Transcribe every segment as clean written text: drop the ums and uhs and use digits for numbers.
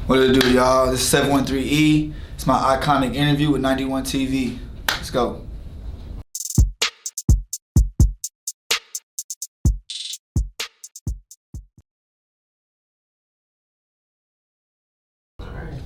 What it do, y'all? This is 713E. It's my iconic interview with 91 TV. Let's go. Alright.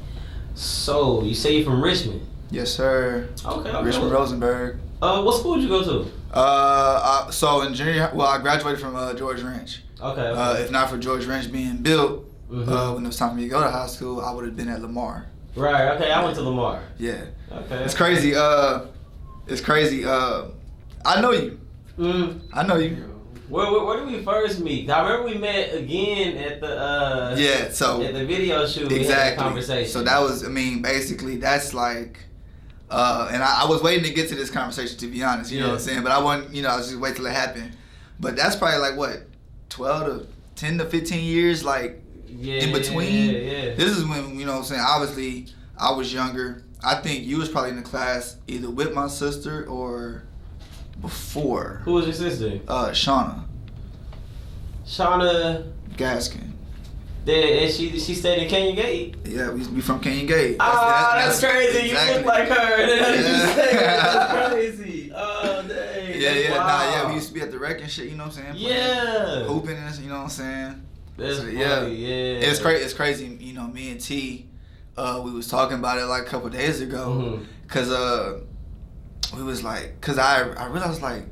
So, you say you're from Richmond? Yes, sir. Okay. Richmond, Rosenberg. What school did you go to? So in junior, I graduated from George Wrench. Okay. If not for George Wrench being built, when it was time for me to go to high school, I would have been at Lamar. Right. Okay. I went to Lamar. Yeah. Okay. It's crazy. It's crazy. I know you. I know you. Where did we first meet? I remember we met again at the at the video shoot. Exactly. We had a conversation. So that was, basically that's like, and I was waiting to get to this conversation, to be honest. You know what I'm saying? But I wasn't. I was just wait till it happened. But that's probably like what, 10 to 15 years, like in between. Yeah. This is when what I'm saying. Obviously, I was younger. I think you was probably in the class either with my sister or before. Who was your sister? Shauna Gaskin. And she stayed in Canyon Gate. Yeah, we from Canyon Gate. That's crazy. Exactly. You look like her. That's crazy. We used to be at the rec and shit. You know what I'm saying? Yeah. Hooping and you know what I'm saying? That's funny. Yeah. It's crazy. It's crazy. Me and T, we was talking about it like a couple days ago, cause we was like, cause I realized like,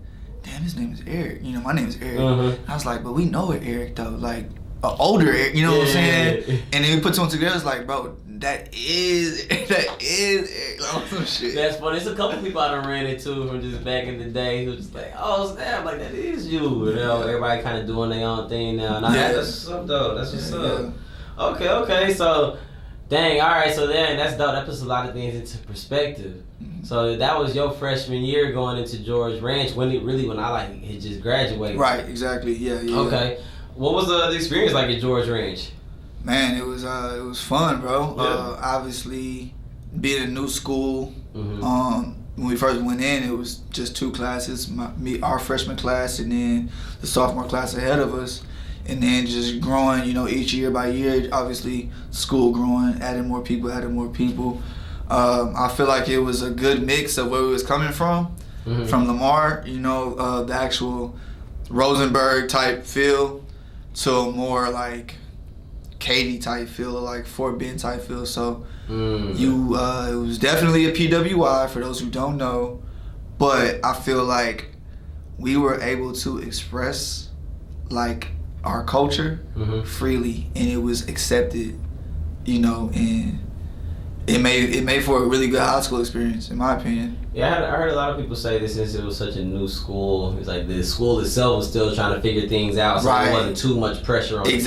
damn, his name is Eric. My name is Eric. I was like, but we know it, Eric though. Like, older Eric. You know what I'm saying? And then we put two and two together. It's like, bro, that is Eric. Like, some shit. That's funny. It's a couple people I done ran into from just back in the day who just like, oh snap, like that is you. Everybody kind of doing their own thing now. That's what's up though. That's what's up. Okay. So, dang. All right. So then that's dope. That puts a lot of things into perspective. So that was your freshman year going into George Ranch when I had just graduated. Right. Exactly. Yeah. Okay. What was the experience like at George Ranch? Man, it was fun, bro. Yeah. Obviously, being in a new school. When we first went in, it was just two classes, our freshman class, and then the sophomore class ahead of us. And then just growing, each year by year. Obviously, school growing, adding more people. I feel like it was a good mix of where we was coming from Lamar, the actual Rosenberg type feel, to a more like Katy type feel, or like Fort Bend type feel. So it was definitely a PWI for those who don't know, but I feel like we were able to express like our culture freely, and it was accepted, and it made for a really good high school experience, in my opinion. Yeah, I heard a lot of people say that since it was such a new school, it's like the school itself was still trying to figure things out, so there wasn't too much pressure on the kids.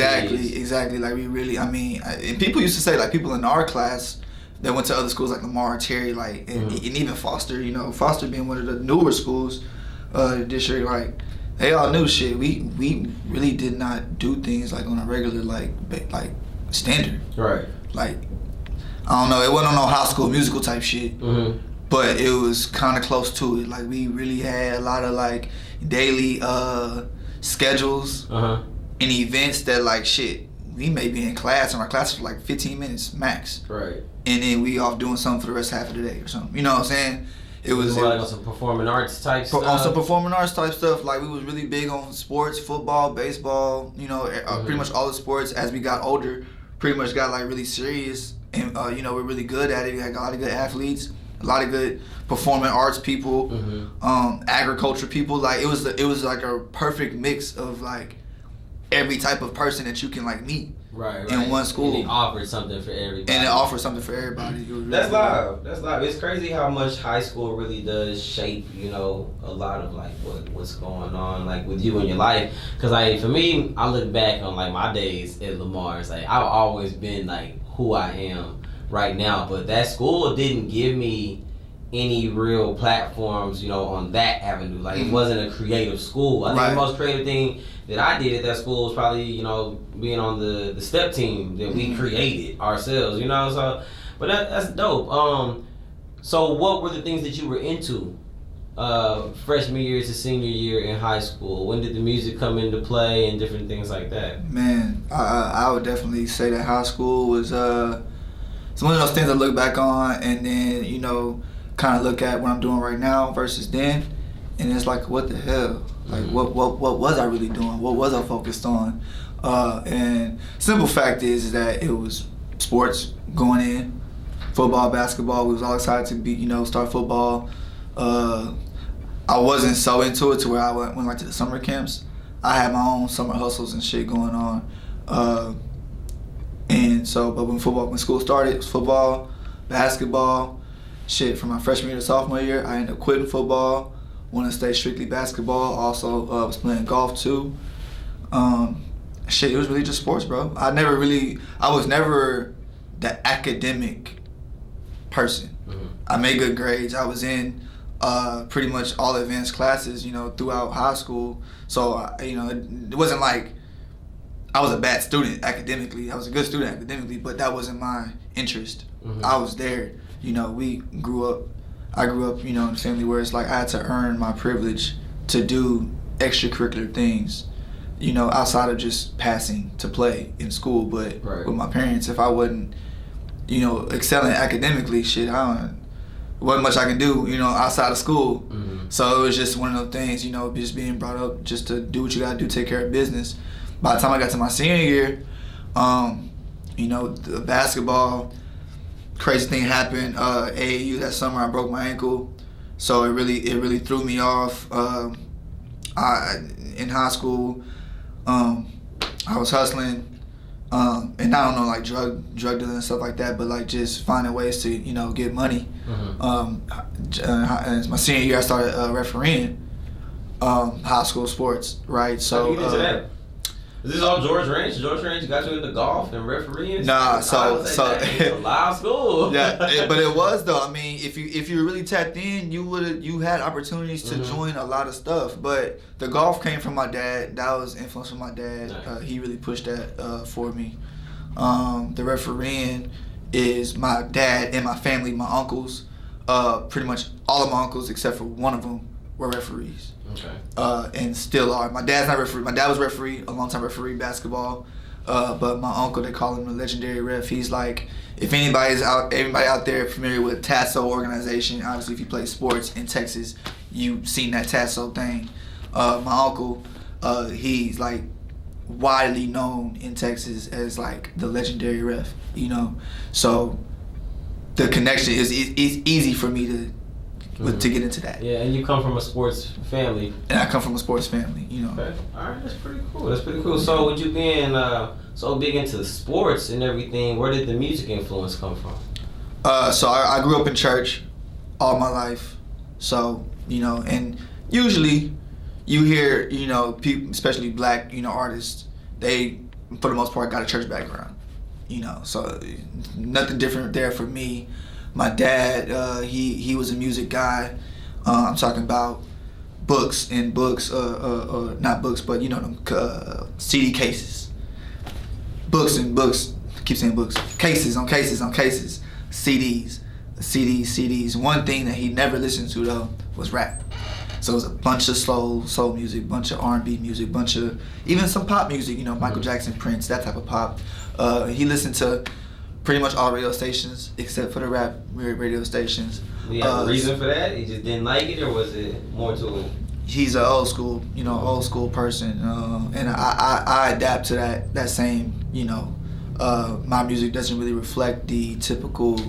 Exactly. Like we really, and people used to say, like, people in our class that went to other schools like Lamar, Terry, like, and even Foster, Foster being one of the newer schools, district, like, they all knew shit. We really did not do things like on a regular like standard. Right. Like, I don't know, it wasn't on no high school musical type shit, but it was kind of close to it. Like, we really had a lot of like daily schedules and events that like shit, we may be in class and our class for like 15 minutes max. Right. And then we off doing something for the rest half of the day or something. You know what I'm saying? It was like on some performing arts type stuff. On some performing arts type stuff. Like, we was really big on sports, football, baseball, pretty much all the sports. As we got older, pretty much got like really serious. And we're really good at it. We got a lot of good athletes, a lot of good performing arts people, agriculture people. Like, it was like a perfect mix of like every type of person that you can like meet in one school. And it offered something for everybody. Really That's live. It's crazy how much high school really does shape, a lot of like what's going on like with you in your life. Cause like for me, I look back on like my days at Lamar. It's like I've always been like who I am right now, but that school didn't give me any real platforms, on that avenue. Like, it wasn't a creative school. I think the most creative thing that I did at that school was probably, being on the step team that we created ourselves, so, but that's dope. So what were the things that you were into freshman year to senior year in high school? When did the music come into play and different things like that? Man, I would definitely say that high school was it's one of those things I look back on and then, you know, kind of look at what I'm doing right now versus then, and it's like, what the hell? Like, what was I really doing? What was I focused on? And simple fact is that it was sports going in, football, basketball. We was all excited to be, you know, start football. I wasn't so into it to where I went like to the summer camps. I had my own summer hustles and shit going on. And so, but when school started, it was football, basketball. Shit, from my freshman year to sophomore year, I ended up quitting football. Wanted to stay strictly basketball. Also, was playing golf too. Shit, it was really just sports, bro. I was never the academic person. Mm-hmm. I made good grades. I was in pretty much all advanced classes, you know, throughout high school. So, you know, it wasn't like I was a bad student academically. I was a good student academically, but that wasn't my interest. Mm-hmm. I was there. You know, I grew up, you know, in a family where it's like I had to earn my privilege to do extracurricular things, you know, outside of just passing to play in school. But with my parents, if I wasn't, you know, excelling academically, shit, wasn't much I can do, you know, outside of school. Mm-hmm. So it was just one of those things, you know, just being brought up just to do what you gotta do, take care of business. By the time I got to my senior year, you know, the basketball, crazy thing happened. AAU that summer, I broke my ankle, so it really threw me off. In high school, I was hustling, and I don't know, like drug dealing and stuff like that, but like just finding ways to, you know, get money. Mm-hmm. My senior year, I started refereeing high school sports. Right, so. How you get into that? Is this all George Range? George Range got you into golf and refereeing? Nah, so it's a live school. Yeah, but it was though. I mean, if you really tapped in, you had opportunities to join a lot of stuff. But the golf came from my dad. That was influence from my dad. Nice. He really pushed that for me. The refereeing is my dad and my family, my uncles. Pretty much all of my uncles except for one of them were referees. Okay. And still are. My dad's not referee. My dad was referee, a long time referee basketball. But my uncle, they call him the legendary ref. He's like, if anybody out there familiar with Tasso organization, obviously if you play sports in Texas, you've seen that Tasso thing. My uncle, he's like widely known in Texas as like the legendary ref, you know. So the connection is easy for me to get into that. Yeah, and you come from a sports family. And I come from a sports family, you know. Okay. All right, that's pretty cool. So with you being so big into sports and everything, where did the music influence come from? So I grew up in church all my life. So, you know, and usually you hear, you know, people, especially black, you know, artists, they, for the most part, got a church background, you know. So nothing different there for me. My dad, he was a music guy. I'm talking about books, not books, but you know them CD cases. Books and books. I keep saying books. Cases on cases on cases. CDs. One thing that he never listened to though was rap. So it was a bunch of soul music, bunch of R&B music, bunch of even some pop music. You know, Michael Jackson, Prince, that type of pop. He listened to pretty much all radio stations except for the rap radio stations. Do you have a reason for that? He just didn't like it, or was it more to it? He's an old school person, and I adapt to that same, you know. My music doesn't really reflect the typical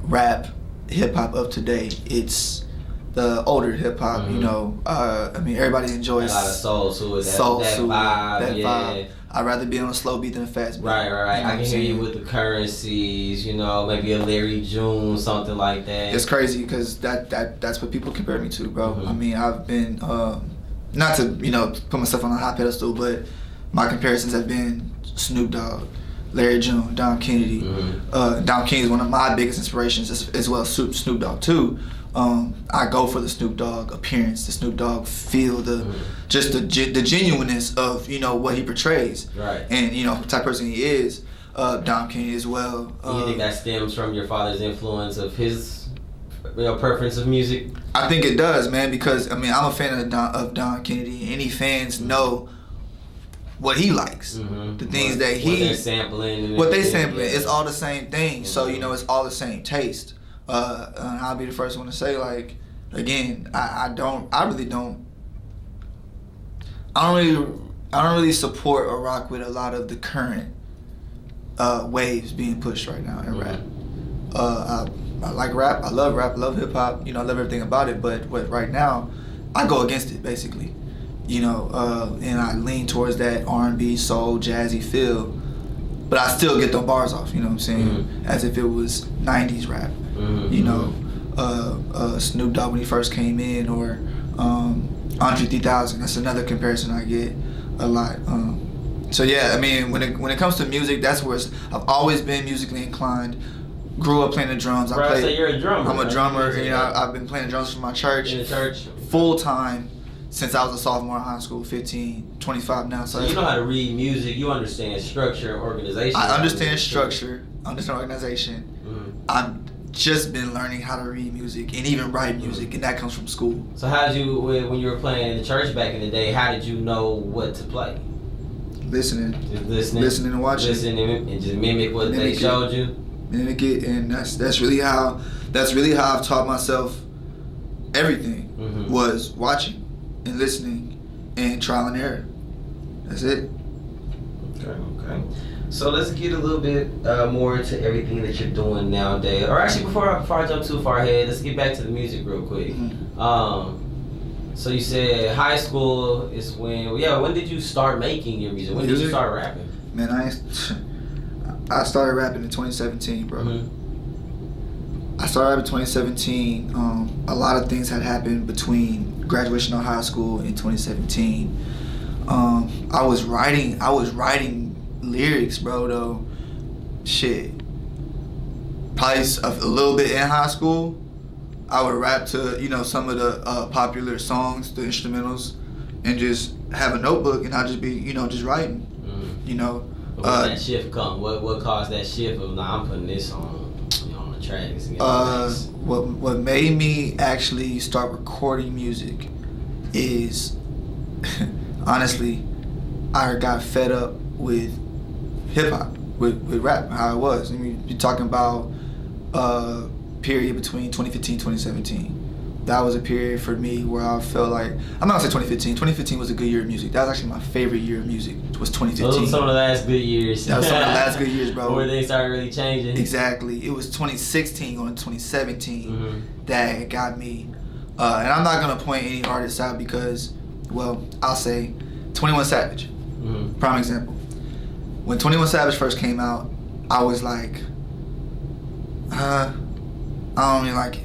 rap hip hop of today. It's the older hip hop, you know. I mean, everybody enjoys a lot of soul to it. That vibe. I'd rather be on a slow beat than a fast beat. Right. You know I can hear you with the currencies, you know, maybe a Larry June, something like that. It's crazy because that's what people compare me to, bro. I mean, I've been, not to, you know, put myself on a high pedestal, but my comparisons have been Snoop Dogg, Larry June, Dom Kennedy. Dom Kennedy is one of my biggest inspirations, as well as Snoop Dogg too. I go for the Snoop Dogg appearance, the Snoop Dogg feel, just the genuineness of, you know, what he portrays, right? And you know, the type of person he is. Dom Kennedy as well. You think that stems from your father's influence of his preference of music? I think it does, man, because I'm a fan of Don Kennedy. Any fans know what he likes, the things that what they're sampling, it's all the same thing. So it's all the same taste. And I'll be the first one to say, like, again, I don't really support or rock with a lot of the current waves being pushed right now in rap. I like rap. I love rap. I love hip hop. I love everything about it. But right now, I go against it basically. And I lean towards that R&B, soul, jazzy feel. But I still get the bars off. You know what I'm saying? As if it was '90s rap. Snoop Dogg when he first came in, or Andre 3000. That's another comparison I get a lot. So yeah, when it comes to music, that's where I've always been musically inclined. Grew up playing the drums. So you're a drummer. I'm a drummer. I've been playing the drums for my church. In the church. Full time since I was a sophomore in high school. 15, 25 now. So you know how to read music. You understand structure and organization. I understand structure. Understand organization. I've just been learning how to read music and even write music, and that comes from school. So how did you, when you were playing in the church back in the day, how did you know what to play? Listening. Just listening. Listening and watching. Listening and just mimic what they showed you. Mimic it, and that's really how I've taught myself everything. Was watching and listening and trial and error. That's it. Okay. So let's get a little bit more into everything that you're doing nowadays. Or actually, before I jump too far ahead, let's get back to the music real quick. So you said high school is when did you start making your music? When did you start rapping? Man, I started rapping in 2017, bro. I started rapping in 2017. A lot of things had happened between graduation of high school in 2017. I was writing lyrics, bro, though. Shit. Probably a little bit in high school. I would rap to, some of the popular songs, the instrumentals, and just have a notebook, and I'd just be, just writing. When that shift come? What caused that shift of, I'm putting this on the track? What made me actually start recording music is, honestly, I got fed up with hip hop, with rap, how it was. You're talking about period between 2015 2017. That was a period for me where I felt like, I'm not gonna say 2015. 2015 was a good year of music. That was actually my favorite year of music, was 2015. Those were some of the last good years. That was some of the last good years, bro. Where they started really changing. Exactly. It was 2016 going to 2017 that got me. And I'm not gonna point any artists out because, I'll say 21 Savage. Prime example. When 21 Savage first came out, I was like, I don't really like it.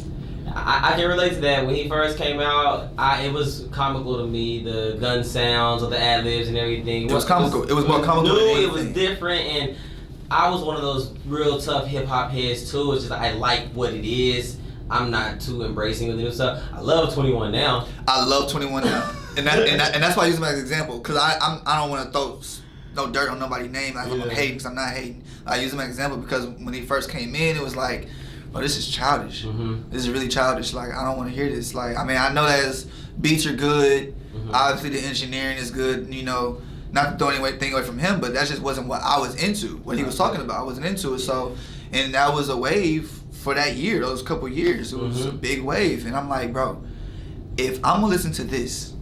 I can relate to that. When he first came out, it was comical to me. The gun sounds of the ad-libs and everything. It was comical. It was more comical than anything. It was different, and I was one of those real tough hip-hop heads, too. It's just I like what it is. I'm not too embracing of the new stuff. I love 21 now. I love 21 now. and that's why I use him as an example, because I don't want to throw no dirt on nobody's name. I'm hating, because I'm not hating. I use him as an example because when he first came in, it was like, oh, this is childish. This is really childish. Like, I don't want to hear this. Like, I know that his beats are good. Obviously, the engineering is good. Not to throw anything away from him, but that just wasn't what I was into. What he was talking about, I wasn't into it. So, and that was a wave for that year. Those couple years, it was a big wave. And I'm like, bro, if I'm gonna listen to this,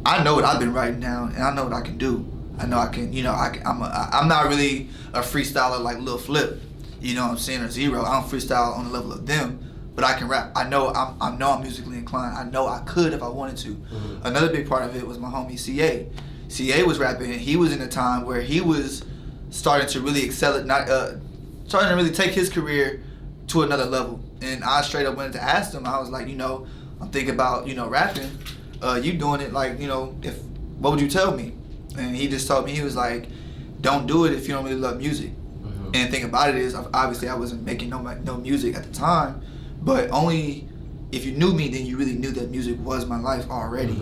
I know what I've been writing down, and I know what I can do. I know I can. I'm not really a freestyler like Lil Flip. You know what I'm saying, or Zero. I don't freestyle on the level of them, but I can rap. I know I'm musically inclined. I know I could if I wanted to. Another big part of it was my homie CA. CA was rapping, and he was in a time where he was starting to really excel at starting to really take his career to another level. And I straight up wanted to ask him. I was like, I'm thinking about, rapping. You doing it, like, what would you tell me? And he just told me, he was like, don't do it if you don't really love music. And the thing about it is, obviously I wasn't making no music at the time, but only if you knew me, then you really knew that music was my life already.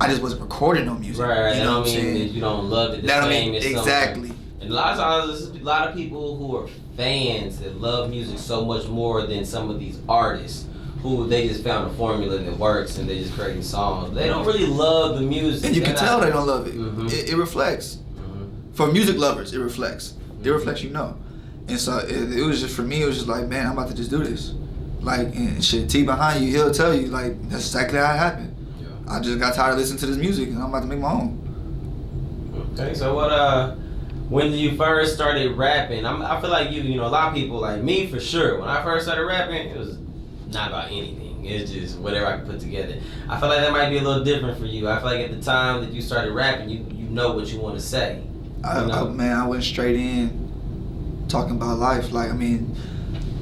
I just wasn't recording no music. Right. You know what I'm saying? That you don't love it the same as exactly. And a lot of times, there's a lot of people who are fans that love music so much more than some of these artists who they just found a formula that works and they just creating songs. They don't really love the music. And you can tell they don't love it. Mm-hmm. It reflects. Mm-hmm. For music lovers, it reflects. It reflects, you know. And so it was just, for me, it was just like, man, I'm about to just do this. Like, and shit, T behind you, he'll tell you, like, that's exactly how it happened. Yeah. I just got tired of listening to this music and I'm about to make my own. Okay, so when you first started rapping, I feel like you know, a lot of people, like me for sure, when I first started rapping, it was not about anything. It's just whatever I could put together. I feel like that might be a little different for you. I feel like at the time that you started rapping, you know what you want to say. I went straight in talking about life. Like, I mean,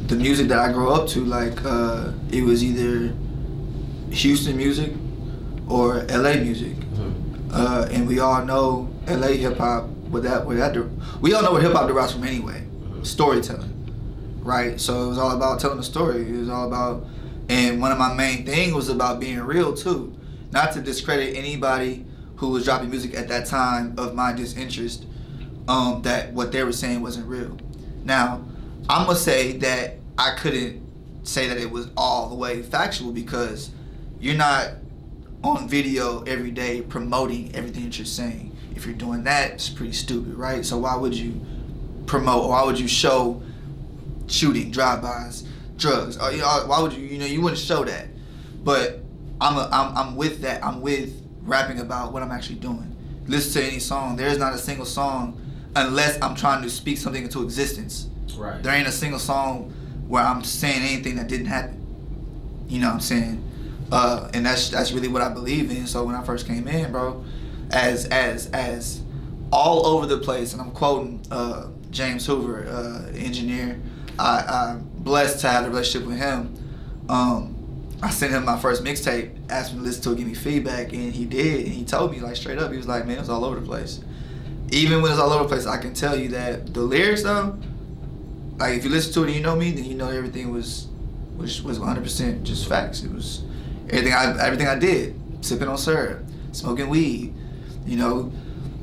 the music that I grew up to, like, it was either Houston music or LA music. Mm-hmm. And we all know LA hip hop. We all know what hip hop derives from anyway. Mm-hmm. Storytelling, right? So it was all about telling a story. It was all about, and one of my main things was about being real too. Not to discredit anybody who was dropping music at that time of my disinterest, that what they were saying wasn't real. Now, I'm gonna say that I couldn't say that it was all the way factual because you're not on video every day promoting everything that you're saying. If you're doing that, it's pretty stupid, right? So why would you promote, or why would you show shooting, drive-bys, drugs? Or, you know, why would you wouldn't show that. But I'm with that. I'm with rapping about what I'm actually doing. Listen to any song. There's not a single song unless I'm trying to speak something into existence. Right. There ain't a single song where I'm saying anything that didn't happen. You know what I'm saying? And that's really what I believe in. So when I first came in, bro, as all over the place, and I'm quoting James Hoover, engineer. I'm blessed to have a relationship with him. I sent him my first mixtape, asked him to listen to it, give me feedback, and he did. And he told me, like, straight up, he was like, man, it was all over the place. Even when it's all over the place, I can tell you that the lyrics, though, like, if you listen to it and you know me, then you know everything was 100% just facts. It was everything I did, sipping on syrup, smoking weed, you know,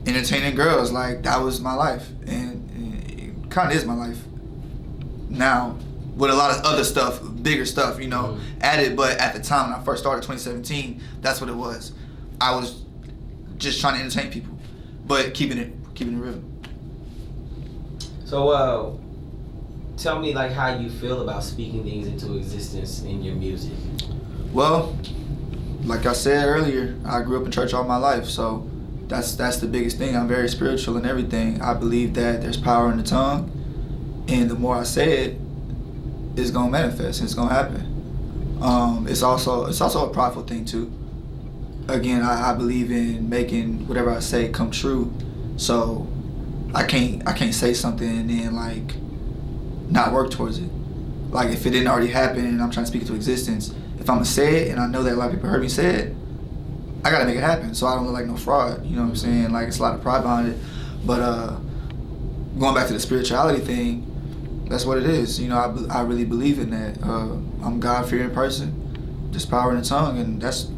entertaining girls. Like, that was my life, and it kind of is my life now, with a lot of other stuff, bigger stuff, you know, added. But at the time when I first started, 2017, that's what it was. I was just trying to entertain people, but keeping it real. So, tell me, like, how you feel about speaking things into existence in your music. Well, like I said earlier, I grew up in church all my life, so that's the biggest thing. I'm very spiritual and everything. I believe that there's power in the tongue, and the more I say it, it's gonna manifest. It's gonna happen. It's also a prideful thing too. Again, I believe in making whatever I say come true. So I can't say something and then, like, not work towards it. Like, if it didn't already happen and I'm trying to speak it to existence, if I'm gonna say it and I know that a lot of people heard me say it, I gotta make it happen so I don't look like no fraud. You know what I'm saying? Like, it's a lot of pride behind it. But going back to the spirituality thing, that's what it is. You know, I really believe in that. I'm a God-fearing person. There's power in the tongue, and that's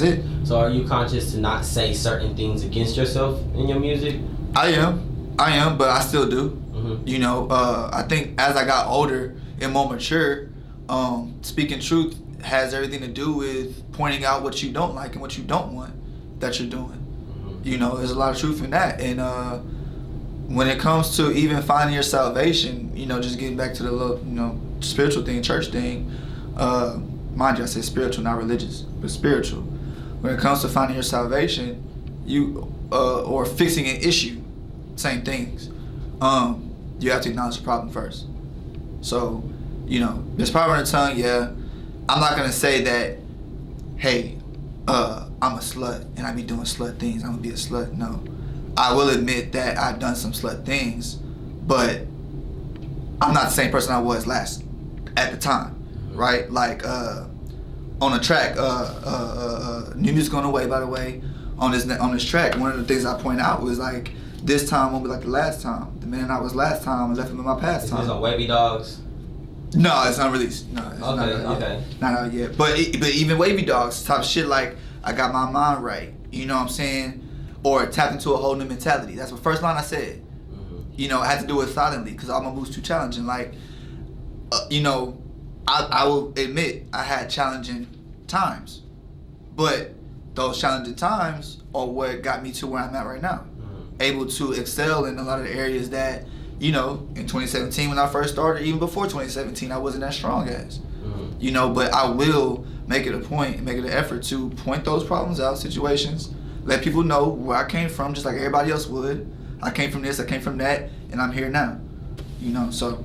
it. So are you conscious to not say certain things against yourself in your music? I am, but I still do. Mm-hmm. You know, I think as I got older and more mature, speaking truth has everything to do with pointing out what you don't like and what you don't want that you're doing. Mm-hmm. You know, there's a lot of truth in that. And when it comes to even finding your salvation, you know, just getting back to the little, you know, spiritual thing, church thing, mind you, I said spiritual, not religious, but spiritual. When it comes to finding your salvation, or fixing an issue, same things. You have to acknowledge the problem first. So, you know, there's power in the tongue, yeah. I'm not gonna say that, hey, I'm a slut and I be doing slut things, I'm gonna be a slut. No. I will admit that I've done some slut things, but I'm not the same person I was at the time, right? Like, on a track, New Music on the Way, by the way, on this track, one of the things I point out was, like, this time won't be like the last time. The man I was last time, I left him in my past time. Is this on Wavy Dogs? No, it's not released. No, it's okay. Not out yet. But even Wavy Dogs, type shit like, I got my mind right. You know what I'm saying? Or tapped into a whole new mentality. That's the first line I said. Mm-hmm. You know, I had to do it silently because all my moves too challenging. Like, you know, I will admit I had challenging times, but those challenging times are what got me to where I'm at right now. Able to excel in a lot of the areas that, in 2017 when I first started, even before 2017, I wasn't that strong as. But I will make it a point, make it an effort to point those problems out, situations, let people know where I came from, just like everybody else would. I came from this, I came from that, and I'm here now. So.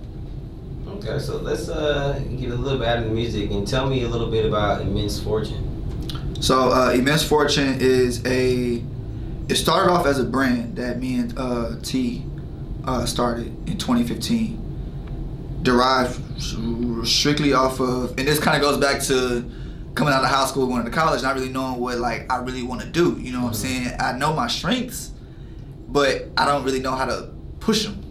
Okay, so let's get a little bit out of the music and tell me a little bit about Immense Fortune. So Immense Fortune it started off as a brand that me and T started in 2015. Derived strictly off of, and this kind of goes back to coming out of high school, going to college, not really knowing what I really want to do. You know what I'm saying? I know my strengths, but I don't really know how to push them.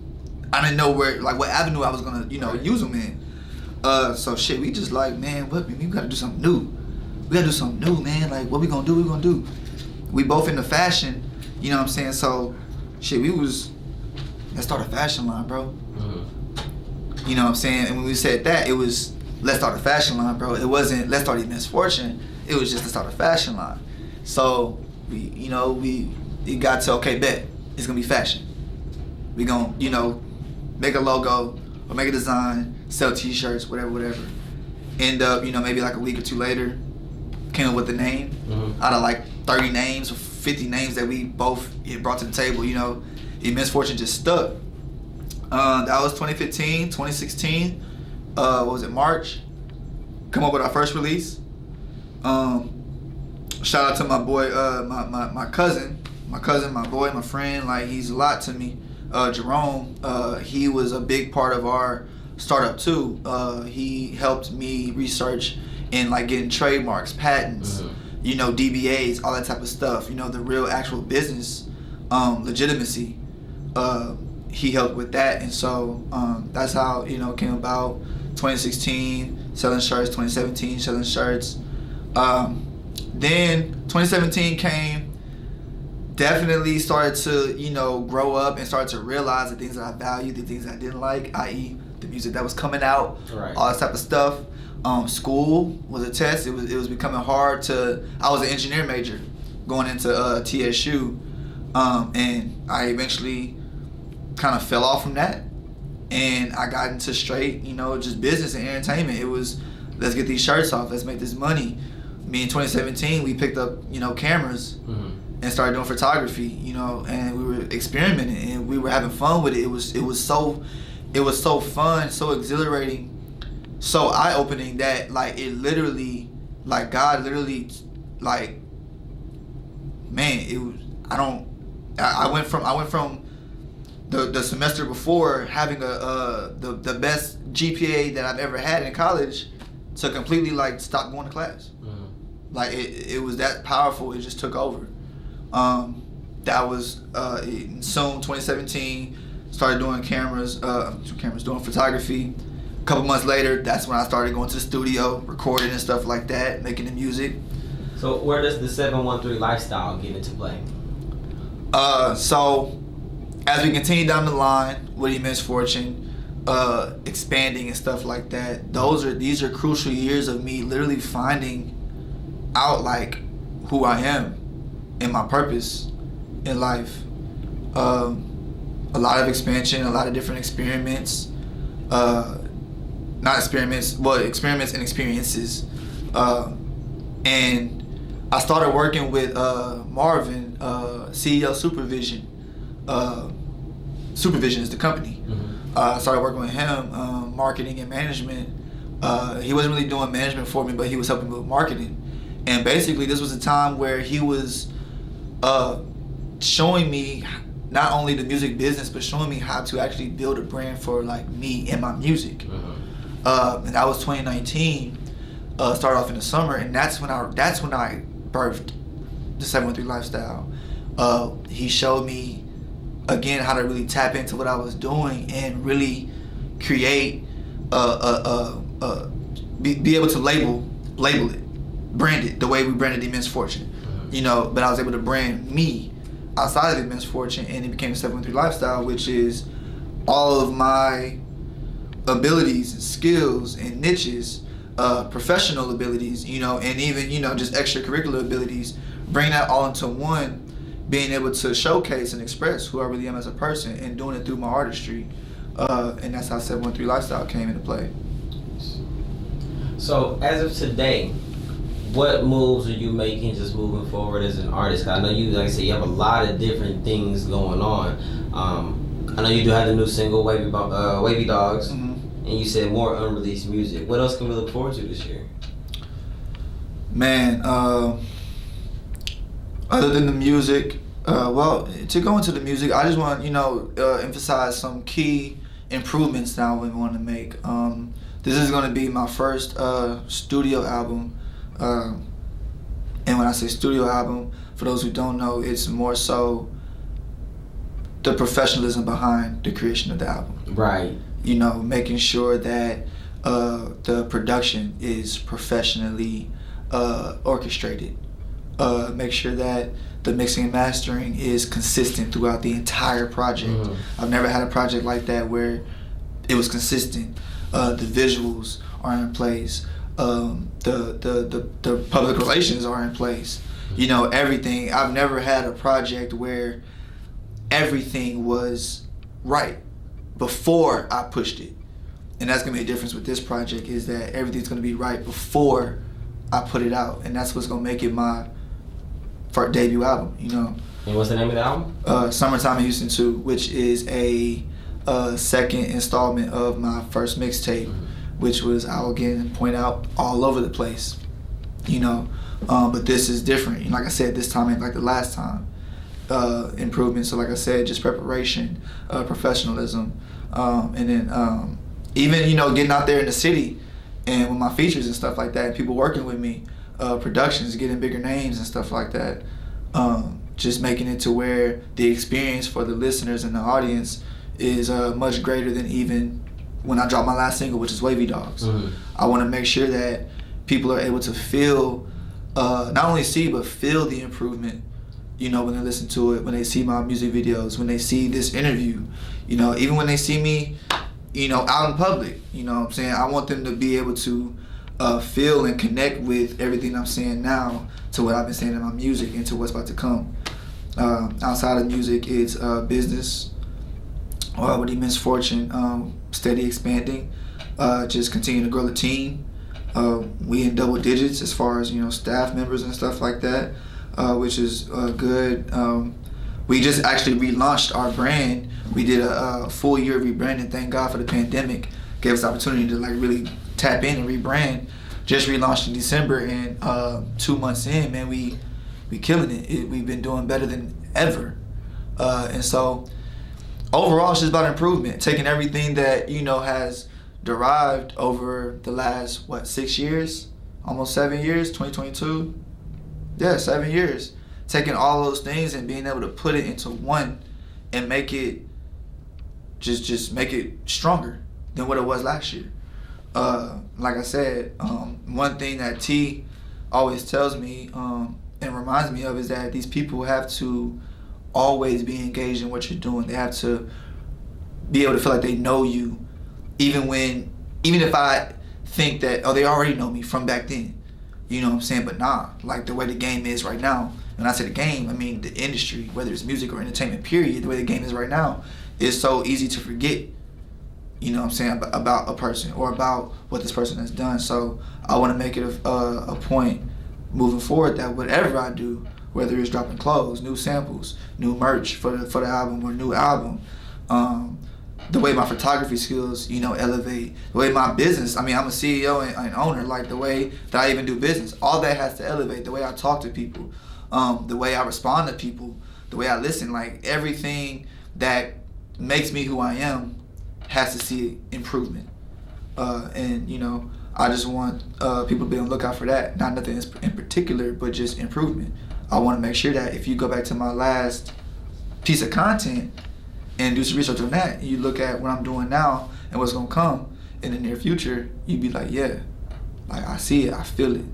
I didn't know what avenue I was gonna, use them in. So shit, we just man, we gotta do something new. We gotta do something new, man. What we gonna do? We both into fashion, you know what I'm saying? So shit, let's start a fashion line, bro. You know what I'm saying? And when we said that, it was, let's start a fashion line, bro. It wasn't, let's start Immense Fortune. It was just to start a fashion line. So it got to, okay, bet, it's gonna be fashion. We gonna, make a logo or make a design, sell t-shirts, whatever. End up, maybe a week or two later, came up with the name out of 30 names or 50 names that we both brought to the table. Immense Fortune just stuck. That was 2015, 2016. What was it, March? Come up with our first release. Shout out to my boy, my cousin, my boy, my friend. He's a lot to me. Jerome, he was a big part of our startup too. He helped me research and getting trademarks, patents, DBAs, all that type of stuff. The real actual business legitimacy. He helped with that, and so that's how it came about. 2016 selling shirts, 2017 selling shirts. Then 2017 came. Definitely started to, grow up and started to realize the things that I valued, the things I didn't like, i.e. the music that was coming out, all that type of stuff. School was a test. It was becoming hard I was an engineer major going into TSU, and I eventually kind of fell off from that. And I got into straight, just business and entertainment. It was, let's get these shirts off, let's make this money. Me in 2017, we picked up, cameras. And started doing photography, and we were experimenting and we were having fun with it. It was so fun, so exhilarating, so eye-opening that it literally, God literally, man, it was, I went from the semester before having the best GPA that I've ever had in college to completely stop going to class. It was that powerful. It just took over. That was soon 2017. Started doing doing photography. A couple months later, that's when I started going to the studio, recording and stuff like that, making the music. So where does the 713 lifestyle get into play? So as we continue down the line with Immense Fortune, expanding and stuff like that, these are crucial years of me literally finding out who I am and my purpose in life. A lot of expansion, a lot of different experiments. Experiments and experiences. And I started working with Marvin, CEO Supervision. Supervision is the company. I started working with him, marketing and management. He wasn't really doing management for me, but he was helping me with marketing. And basically, this was a time where he was showing me not only the music business, but showing me how to actually build a brand for me and my music. And that was 2019. Started off in the summer, and that's when I birthed the 713 lifestyle. He showed me again how to really tap into what I was doing and really create be able to label it, brand it the way we branded Immense Fortune. But I was able to brand me outside of Immense Fortune, and it became 713 lifestyle, which is all of my abilities and skills and niches, professional abilities, and even, just extracurricular abilities, bring that all into one, being able to showcase and express who I really am as a person and doing it through my artistry. And that's how 713 Lifestyle came into play. So as of today, what moves are you making just moving forward as an artist? 'Cause I know you, like I said, you have a lot of different things going on. I know you do have the new single, Wavy Dogs, and you said more unreleased music. What else can we look forward to this year? Man, other than the music, to go into the music, I just want emphasize some key improvements that I would want to make. This is going to be my first studio album, and when I say studio album, for those who don't know, it's more so the professionalism behind the creation of the album. Right. Making sure that the production is professionally orchestrated. Make sure that the mixing and mastering is consistent throughout the entire project. I've never had a project like that where it was consistent. The visuals are in place. The public relations are in place. Everything. I've never had a project where everything was right before I pushed it. And that's gonna be a difference with this project, is that everything's gonna be right before I put it out. And that's what's gonna make it my first debut album, And what's the name of the album? Summertime in Houston 2, which is a second installment of my first mixtape, which was, I'll again point out, all over the place, but this is different. Like I said, this time ain't like the last time. Improvement, so like I said, just preparation, professionalism, and then even, getting out there in the city and with my features and stuff like that, people working with me, productions, getting bigger names and stuff like that, just making it to where the experience for the listeners and the audience is much greater than even when I dropped my last single, which is Wavy Dogs. I want to make sure that people are able to feel, not only see, but feel the improvement, when they listen to it, when they see my music videos, when they see this interview, even when they see me, out in public, what I'm saying? I want them to be able to feel and connect with everything I'm saying now to what I've been saying in my music and to what's about to come. Outside of music, it's business, with Immense Fortune, steady expanding, just continue to grow the team. We in double digits as far as, staff members and stuff like that, which is good. We just actually relaunched our brand. We did a full year rebranding. Thank God for the pandemic. Gave us the opportunity to really tap in and rebrand. Just relaunched in December, and 2 months in, man, we killing it. We've been doing better than ever. And so overall, it's just about improvement. Taking everything that, has derived over the last, 6 years? Almost 7 years, 2022? Yeah, 7 years. Taking all those things and being able to put it into one and make it, just make it stronger than what it was last year. Like I said, one thing that T always tells me and reminds me of is that these people have to always be engaged in what you're doing. They have to be able to feel like they know you, even if I think that, they already know me from back then. You know what I'm saying? But nah, like the way the game is right now, when I say the game, I mean the industry, whether it's music or entertainment, period, the way the game is right now, it's so easy to forget, you know what I'm saying, about a person or about what this person has done. So I want to make it a point moving forward that whatever I do, whether it's dropping clothes, new samples, new merch for the album or new album, the way my photography skills, elevate, the way my business, I'm a CEO and owner, like the way that I even do business, all that has to elevate, the way I talk to people, the way I respond to people, the way I listen, like everything that makes me who I am has to see improvement. And I just want people to be on the lookout for that, not nothing in particular, but just improvement. I want to make sure that if you go back to my last piece of content and do some research on that, you look at what I'm doing now and what's gonna come in the near future, you'd be like, yeah, like I see it, I feel it.